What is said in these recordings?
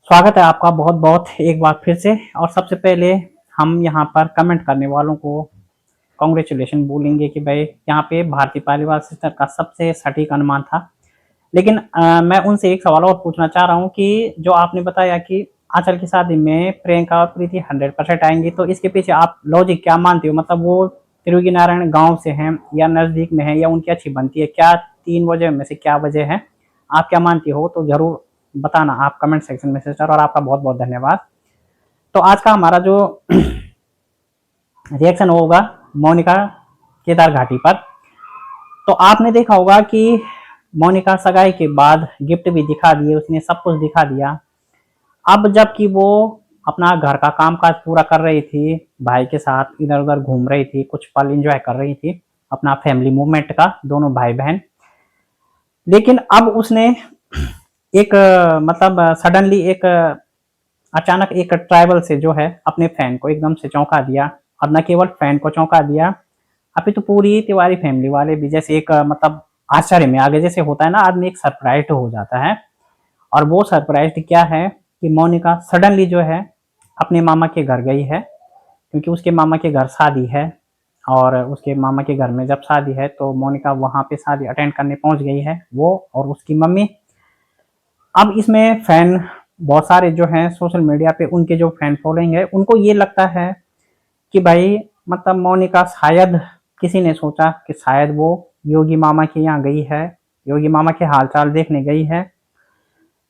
स्वागत है आपका बहुत बहुत एक बार फिर से। और सबसे पहले हम यहाँ पर कमेंट करने वालों को कॉन्ग्रेचुलेशन बोलेंगे कि भाई यहाँ पे भारतीय पालीवाल सिस्टर का सबसे सटीक अनुमान था। लेकिन मैं उनसे एक सवाल और पूछना चाह रहा हूँ कि जो आपने बताया कि आंचल की शादी में प्रियंका और प्रीति 100% आएंगी, तो इसके पीछे आप लॉजिक क्या मानते हो? मतलब वो त्रियोगी नारायण गांव से हैं या नजदीक में है या उनकी अच्छी बनती है? क्या तीन वजह में से क्या वजह है? आप क्या मानती हो तो जरूर बताना आप कमेंट सेक्शन में सिस्टर। और आपका बहुत बहुत धन्यवाद। तो आज का हमारा जो रिएक्शन होगा मोनिका केदार घाटी पर, तो आपने देखा होगा कि मोनिका सगाई के बाद गिफ्ट भी दिखा दिए, उसने सब कुछ दिखा दिया। अब जबकि वो अपना घर का कामकाज पूरा कर रही थी, भाई के साथ इधर उधर घूम रही थी, कुछ पल एंजॉय कर रही थी अपना फैमिली मूवमेंट का, दोनों भाई बहन। लेकिन अब उसने एक मतलब सडनली एक अचानक एक ट्राइबल से जो है अपने फैन को एकदम से चौंका दिया। और न केवल फैन को चौंका दिया, अभी तो पूरी तिवारी फैमिली वाले भी जैसे एक मतलब आश्चर्य में आ गए। जैसे होता है ना आदमी एक सरप्राइज हो जाता है। और वो सरप्राइज क्या है कि मोनिका सडनली जो है अपने मामा के घर गई है, क्योंकि उसके मामा के घर शादी है। और उसके मामा के घर में जब शादी है तो मोनिका वहां पे शादी अटेंड करने पहुंच गई है, वो और उसकी मम्मी। अब इसमें फैन बहुत सारे जो हैं सोशल मीडिया पे, उनके जो फैन फॉलोइंग है, उनको ये लगता है कि भाई मतलब मोनिका शायद किसी ने सोचा कि शायद वो योगी मामा के यहाँ गई है, योगी मामा के हालचाल देखने गई है।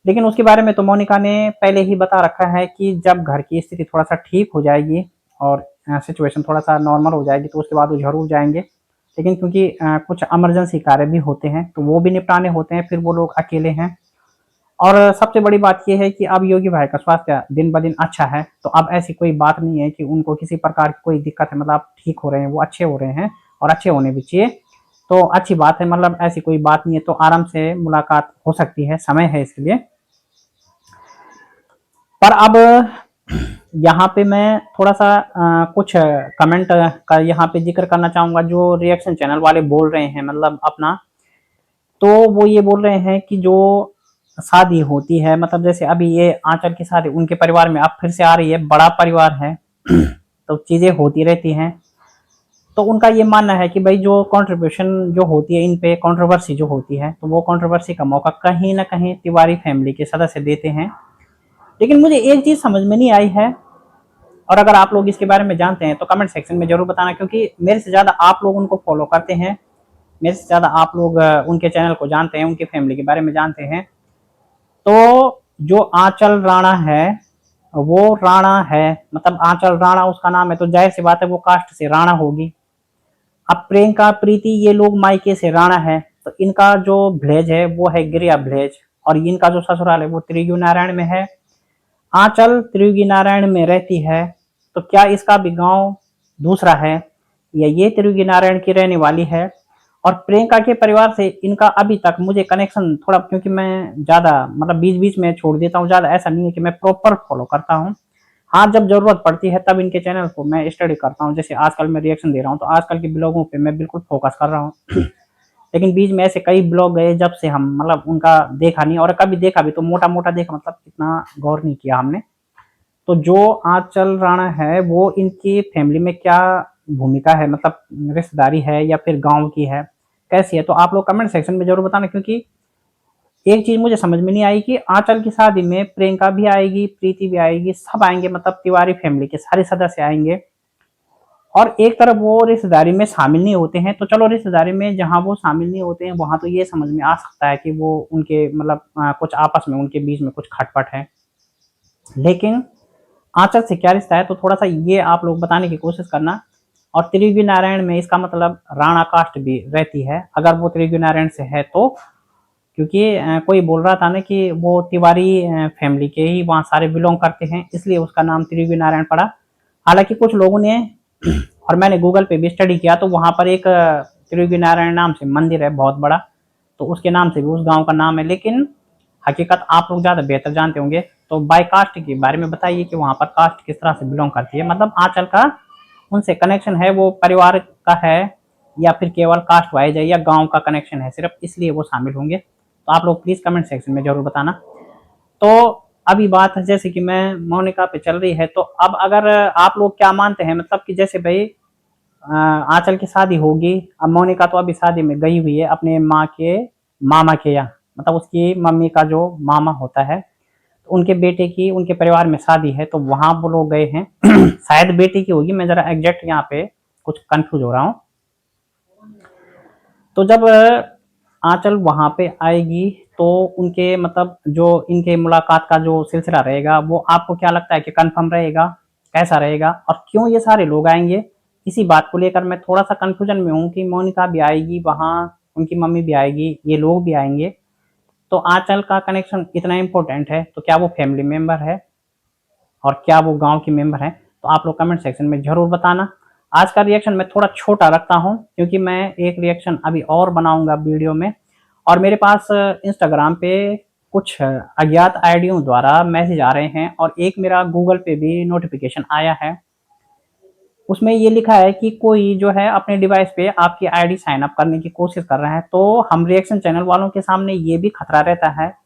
लेकिन उसके बारे में तो मोनिका ने पहले ही बता रखा है कि जब घर की स्थिति थोड़ा सा ठीक हो जाएगी और सिचुएशन थोड़ा सा नॉर्मल हो जाएगी तो उसके बाद वो जरूर जाएंगे। लेकिन क्योंकि कुछ इमरजेंसी कार्य भी होते हैं तो वो भी निपटाने होते हैं, फिर वो लोग अकेले हैं। और सबसे बड़ी बात यह है कि अब योगी भाई का स्वास्थ्य दिन ब दिन अच्छा है, तो अब ऐसी कोई बात नहीं है कि उनको किसी प्रकार की कोई दिक्कत है। मतलब ठीक हो रहे हैं, वो अच्छे हो रहे हैं और अच्छे होने भी चाहिए। तो अच्छी बात है, मतलब ऐसी कोई बात नहीं है, तो आराम से मुलाकात हो सकती है, समय है इसके लिए। पर अब यहाँ पे मैं थोड़ा सा कुछ कमेंट का यहाँ पे जिक्र करना चाहूंगा जो रिएक्शन चैनल वाले बोल रहे हैं, मतलब अपना। तो वो ये बोल रहे हैं कि जो शादी होती है, मतलब जैसे अभी ये आंचल की शादी उनके परिवार में अब फिर से आ रही है, बड़ा परिवार है तो चीजें होती रहती हैं। तो उनका ये मानना है कि भाई जो कंट्रीब्यूशन जो होती है, इन पे कंट्रोवर्सी जो होती है, तो वो कंट्रोवर्सी का मौका कहीं ना कहीं तिवारी फैमिली के सदस्य देते हैं। लेकिन मुझे एक चीज समझ में नहीं आई है, और अगर आप लोग इसके बारे में जानते हैं तो कमेंट सेक्शन में जरूर बताना, क्योंकि मेरे से ज्यादा आप लोग उनको फॉलो करते हैं, मेरे से ज्यादा आप लोग उनके चैनल को जानते हैं, उनकी फैमिली के बारे में जानते हैं। तो जो आंचल राणा है वो राणा है, मतलब आंचल राणा उसका नाम है, तो जाहिर सी बात है वो कास्ट से राणा होगी। अब प्रियंका प्रीति ये लोग मायके से राणा है, तो इनका जो विलेज है वो है गिरिया विलेज, और इनका जो ससुराल है वो त्रियुगी नारायण में है। आंचल त्रियुगी नारायण में रहती है, तो क्या इसका भी गांव दूसरा है या ये त्रियुगी नारायण की रहने वाली है? और प्रियंका के परिवार से इनका अभी तक मुझे कनेक्शन थोड़ा, क्योंकि मैं ज्यादा मतलब बीच बीच में छोड़ देता हूँ, ज्यादा ऐसा नहीं है कि मैं प्रॉपर फॉलो करता हूँ। हाँ, जब जरूरत पड़ती है तब इनके चैनल को मैं स्टडी करता हूँ। जैसे आजकल मैं रिएक्शन दे रहा हूँ तो आजकल के ब्लॉगों पे मैं बिल्कुल फोकस कर रहा हूँ लेकिन बीच में ऐसे कई ब्लॉग गए जब से हम मतलब उनका देखा नहीं, और कभी देखा भी तो मोटा मोटा देखा, मतलब इतना गौर नहीं किया हमने। तो जो आंचल राणा है वो इनकी फैमिली में क्या भूमिका है, मतलब रिश्तेदारी है या फिर गांव की है, कैसी है? तो आप लोग कमेंट सेक्शन में जरूर बताना। क्योंकि एक चीज मुझे समझ में नहीं आई कि आंचल की शादी में प्रियंका भी आएगी, प्रीति भी आएगी, सब आएंगे, मतलब तिवारी फैमिली के सारे सदस्य आएंगे। और एक तरफ वो रिश्तेदारी में शामिल नहीं होते हैं, तो चलो रिश्तेदारी में जहां वो शामिल नहीं होते हैं वहां तो ये समझ में आ सकता है कि वो उनके मतलब कुछ आपस में उनके बीच में कुछ खटपट है। लेकिन आंचल से क्या रिश्ता है, तो थोड़ा सा ये आप लोग बताने की कोशिश करना। और त्रियुगी नारायण में इसका मतलब राणा कास्ट भी रहती है, अगर वो त्रियुगी नारायण से है तो। क्योंकि कोई बोल रहा था ना कि वो तिवारी फैमिली के ही वहाँ सारे बिलोंग करते हैं, इसलिए उसका नाम त्रियुगी नारायण पड़ा। हालांकि कुछ लोगों ने और मैंने गूगल पे भी स्टडी किया तो वहां पर एक त्रियुगी नारायण नाम से मंदिर है बहुत बड़ा, तो उसके नाम से भी उस गांव का नाम है। लेकिन हकीकत आप लोग ज्यादा बेहतर जानते होंगे, तो बाय कास्ट के बारे में बताइए कि वहां पर कास्ट किस तरह से बिलोंग करती है, मतलब आंचल का उनसे कनेक्शन है, वो परिवार का है या फिर केवल कास्ट वाइज है या गांव का कनेक्शन है सिर्फ, इसलिए वो शामिल होंगे। तो आप लोग प्लीज कमेंट सेक्शन में जरूर बताना। तो अभी बात है जैसे कि मैं मोनिका पे चल रही है, तो अब अगर आप लोग क्या मानते हैं, मतलब कि जैसे भाई आंचल की शादी होगी, अब मोनिका तो अभी शादी में गई हुई है अपने माँ के मामा के यहाँ, मतलब उसकी मम्मी का जो मामा होता है, तो उनके बेटे की उनके परिवार में शादी है, तो वहां वो लोग गए हैं। शायद बेटे की होगी, मैं जरा एग्जैक्ट यहाँ पे कुछ कंफ्यूज हो रहा हूँ। तो जब आंचल वहां पे आएगी, तो उनके मतलब जो इनके मुलाकात का जो सिलसिला रहेगा, वो आपको क्या लगता है कि कंफर्म रहेगा, कैसा रहेगा, और क्यों ये सारे लोग आएंगे? इसी बात को लेकर मैं थोड़ा सा कंफ्यूजन में हूँ कि मोनिका भी आएगी वहां, उनकी मम्मी भी आएगी, ये लोग भी आएंगे, तो आंचल का कनेक्शन इतना इंपॉर्टेंट है, तो क्या वो फैमिली मेंबर है और क्या वो गांव की मेंबर है? तो आप लोग कमेंट सेक्शन में जरूर बताना। आज का रिएक्शन मैं थोड़ा छोटा रखता हूं, क्योंकि मैं एक रिएक्शन अभी और बनाऊंगा वीडियो में, और मेरे पास इंस्टाग्राम पे कुछ अज्ञात आईडियों द्वारा मैसेज आ रहे हैं, और एक मेरा गूगल पे भी नोटिफिकेशन आया है। उसमें ये लिखा है कि कोई जो है अपने डिवाइस पे आपकी आईडी साइन अप करने की कोशिश कर रहा है। तो हम रिएक्शन चैनल वालों के सामने ये भी खतरा रहता है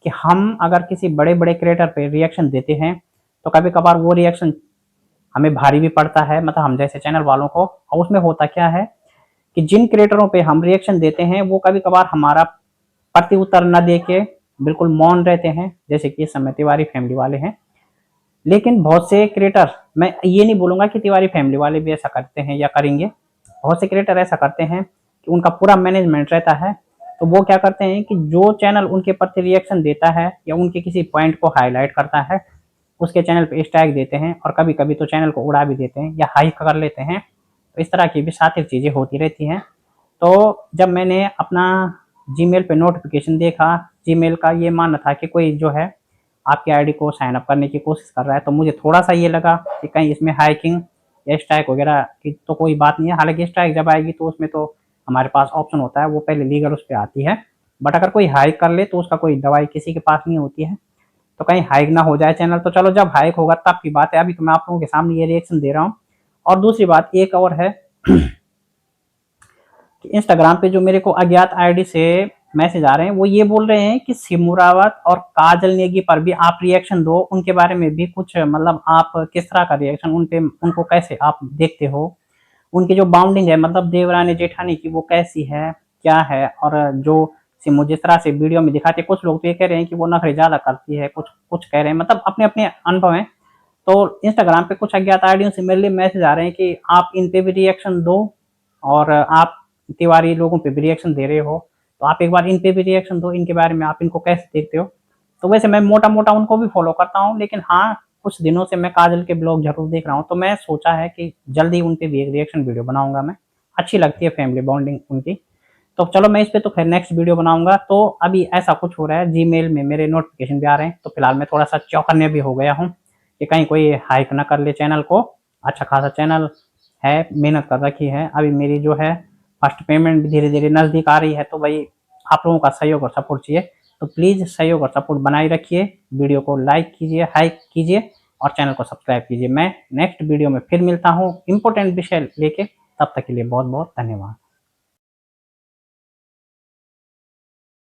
कि हम अगर किसी बड़े बड़े क्रिएटर पे रिएक्शन देते हैं, तो कभी कभार वो रिएक्शन हमें भारी भी पड़ता है, मतलब हम जैसे चैनल वालों को। और उसमें होता क्या है कि जिन क्रिएटरों पे हम रिएक्शन देते हैं, वो कभी कभार हमारा प्रति उत्तर न दे के बिल्कुल मौन रहते हैं, जैसे कि इस समय तिवारी फैमिली वाले हैं। लेकिन बहुत से क्रिएटर, मैं ये नहीं बोलूंगा कि तिवारी फैमिली वाले भी ऐसा करते हैं या करेंगे, बहुत से क्रिएटर ऐसा करते हैं कि उनका पूरा मैनेजमेंट रहता है, तो वो क्या करते हैं कि जो चैनल उनके प्रति रिएक्शन देता है या उनके किसी पॉइंट को हाईलाइट करता है, उसके चैनल पे स्ट्राइक देते हैं, और कभी कभी तो चैनल को उड़ा भी देते हैं या हाइक कर लेते हैं। तो इस तरह की भी शातिर चीज़ें होती रहती हैं। तो जब मैंने अपना जीमेल पे नोटिफिकेशन देखा, जीमेल का ये मानना था कि कोई जो है आपकी आईडी को साइन अप करने की कोशिश कर रहा है, तो मुझे थोड़ा सा ये लगा कि कहीं इसमें हाइकिंग या स्ट्राइक वगैरह की तो कोई बात नहीं है। हालांकि स्ट्राइक जब आएगी तो उसमें तो हमारे पास ऑप्शन होता है, वो पहले लीगल उस पर आती है, बट अगर कोई हाइक कर ले तो उसका कोई दवाई किसी के पास नहीं होती है। तो कहीं हाइक ना हो जाए चैनल, तो चलो जब हाइक होगा तब की बात है, अभी तो मैं आप लोगों के सामने ये रिएक्शन दे रहा हूँ। और दूसरी बात एक और है कि इंस्टाग्राम पे जो मेरे को अज्ञात आईडी से मैसेज आ रहे हैं, वो ये बोल रहे हैं कि सिमुरावत और काजल नेगी पर भी आप रिएक्शन दो, उनके बारे में भी कुछ, मतलब आप किस तरह का रिएक्शन उन पे, उनको कैसे आप देखते हो, उनकी जो बाउंडिंग है मतलब देवरानी जेठानी की वो कैसी है, क्या है, और जो सिमू जिस तरह से वीडियो में दिखाते, कुछ लोग तो ये कह रहे हैं कि वो नखरे ज्यादा करती है, कुछ कुछ कह रहे हैं, मतलब अपने अपने अनुभव हैं। तो इंस्टाग्राम पे कुछ अज्ञात आईडियों से मेरे लिए मैसेज आ रहे हैं कि आप इन पे भी रिएक्शन दो, और आप तिवारी लोगों पे भी रिएक्शन दे रहे हो, तो आप एक बार इन पे भी रिएक्शन दो, इनके बारे में आप इनको कैसे देखते हो? तो वैसे मैं मोटा मोटा उनको भी फॉलो करता हूँ, लेकिन हाँ कुछ दिनों से मैं काजल के ब्लॉग जरूर देख रहा हूँ, तो मैं सोचा है कि जल्दी उन पे भी एक रिएक्शन वीडियो बनाऊंगा मैं। अच्छी लगती है फैमिली बॉन्डिंग उनकी। तो चलो मैं इस पे तो फिर नेक्स्ट वीडियो बनाऊंगा। तो अभी ऐसा कुछ हो रहा है, जीमेल में मेरे नोटिफिकेशन भी आ रहे हैं, तो फिलहाल मैं थोड़ा सा चौकन्ने भी हो गया हूँ कि कहीं कोई हाइक ना कर ले चैनल को। अच्छा खासा चैनल है, मेहनत कर रखी है, अभी मेरी जो है फर्स्ट पेमेंट भी धीरे धीरे नज़दीक आ रही है, तो भाई आप लोगों का सहयोग और सपोर्ट चाहिए। तो प्लीज़ सहयोग और सपोर्ट बनाए रखिए, वीडियो को लाइक कीजिए, हाइक कीजिए, और चैनल को सब्सक्राइब कीजिए। मैं नेक्स्ट वीडियो में फिर मिलता हूँ इंपॉर्टेंट विषय लेके, तब तक के लिए बहुत बहुत धन्यवाद।